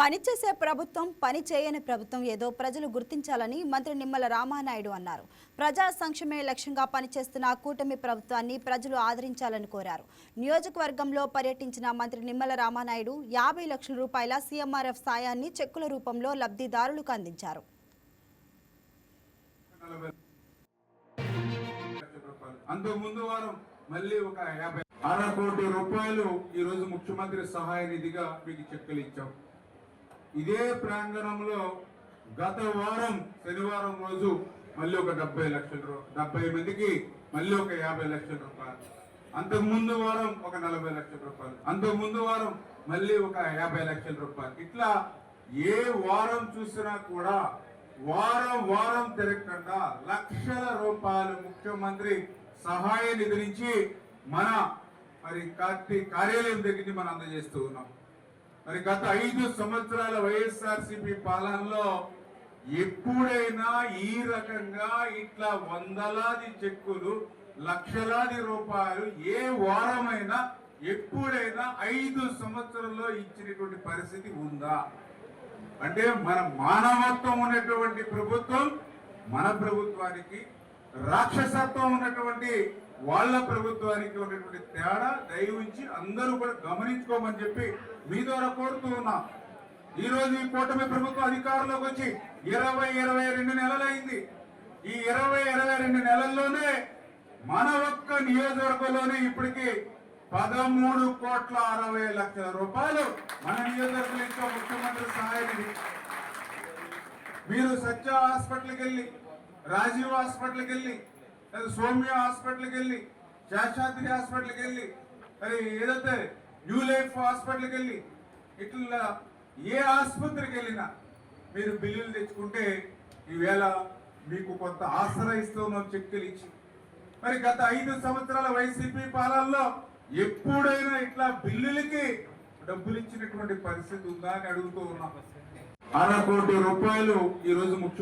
పనిచేసే ప్రభుత్వం పని చేయని ప్రభుత్వం ఏదో ప్రజలు గుర్తించాలని మంత్రి నిమ్మల రామానాయుడు అన్నారు. ప్రజా సంక్షేమే లక్ష్యంగా పనిచేస్తున్న కూటమి ప్రభుత్వాన్ని ప్రజలు ఆదరించాలని కోరారు. నియోజకవర్గంలో పర్యటించిన మంత్రి నిమ్మల రామానాయుడు 50 లక్షల రూపాయల సీఎంఆర్ఎఫ్ సాయాన్ని చెక్కుల రూపంలో లబ్ధిదారులకు అందించారు. అంతకుముందు వారం మళ్ళీ ఒక 50 కోట్ల రూపాయలు ఈ రోజు ముఖ్యమంత్రి సహాయ నిధిగా మీకు చెక్కులు ఇచ్చాం. ఇదే ప్రాంగణంలో గత వారం శనివారం రోజు మళ్ళీ ఒక 70 లక్షలు 70 మందికి మళ్ళీ ఒక 50 లక్షల రూపాయలు, అంతకుముందు వారం ఒక 40 లక్షల రూపాయలు, అంతకుముందు వారం మళ్ళీ ఒక 50 లక్షల రూపాయలు. ఇట్లా ఏ వారం చూసినా కూడా వారం వారం తిరగకుండా లక్షల రూపాయలు ముఖ్యమంత్రి సహాయ నిధి నుంచి మన కార్యాలయం దగ్గర మనం అందజేస్తూ ఉన్నాం. మరి గత 5 సంవత్సరాల వైఎస్ఆర్సీపీ పాలనలో ఎప్పుడైనా ఈ రకంగా ఇట్లా వందలాది చెక్కులు లక్షలాది రూపాయలు ఏ వారమైనా ఎప్పుడైనా 5 సంవత్సరాల్లో ఇచ్చినటువంటి పరిస్థితి ఉందా? అంటే మన మానవత్వం ఉన్నటువంటి ప్రభుత్వం మన ప్రభుత్వానికి, రాక్షసత్వం ఉన్నటువంటి వాళ్ళ ప్రభుత్వానికి ఉన్నటువంటి తేడా దయవుంచి అందరూ కూడా గమనించుకోమని చెప్పి మీ ద్వారా కోరుతూ ఉన్నా. ఈ రోజు ఈ కూటమి ప్రభుత్వం అధికారంలోకి వచ్చి 22 నెలలైంది. ఈ 22 నెలల్లోనే మన ఒక్క నియోజకవర్గంలోనే ఇప్పటికి 13,60,00,000 రూపాయలు మన నియోజకవర్గంలో ఇచ్చే ముఖ్యమంత్రి సహాయ నిధి. మీరు సత్య హాస్పిటల్కి వెళ్ళి, రాజీవ్ హాస్పిటల్కి వెళ్ళి, సౌమ్య హాస్పిటల్కి వెళ్ళి, శేషాద్రి హాస్పిటల్కి వెళ్ళి, మరి ఏదైతే న్యూ లైఫ్ హాస్పిటల్కి వెళ్ళి, ఇట్లా ఏ ఆసుపత్రికి వెళ్ళినా మీరు బిల్లులు తెచ్చుకుంటే ఈవేళ మీకు కొంత ఆశ్రయిస్తున్నాం చెక్కులు ఇచ్చి. మరి గత 5 సంవత్సరాల వైసీపీ పాలనలో ఎప్పుడైనా ఇట్లా బిల్లులకి డబ్బులు ఇచ్చినటువంటి పరిస్థితి ఉందా అని అడుగుతూ ఉన్నాం. 1,00,00,000 రూపాయలు ఈ రోజు ముఖ్య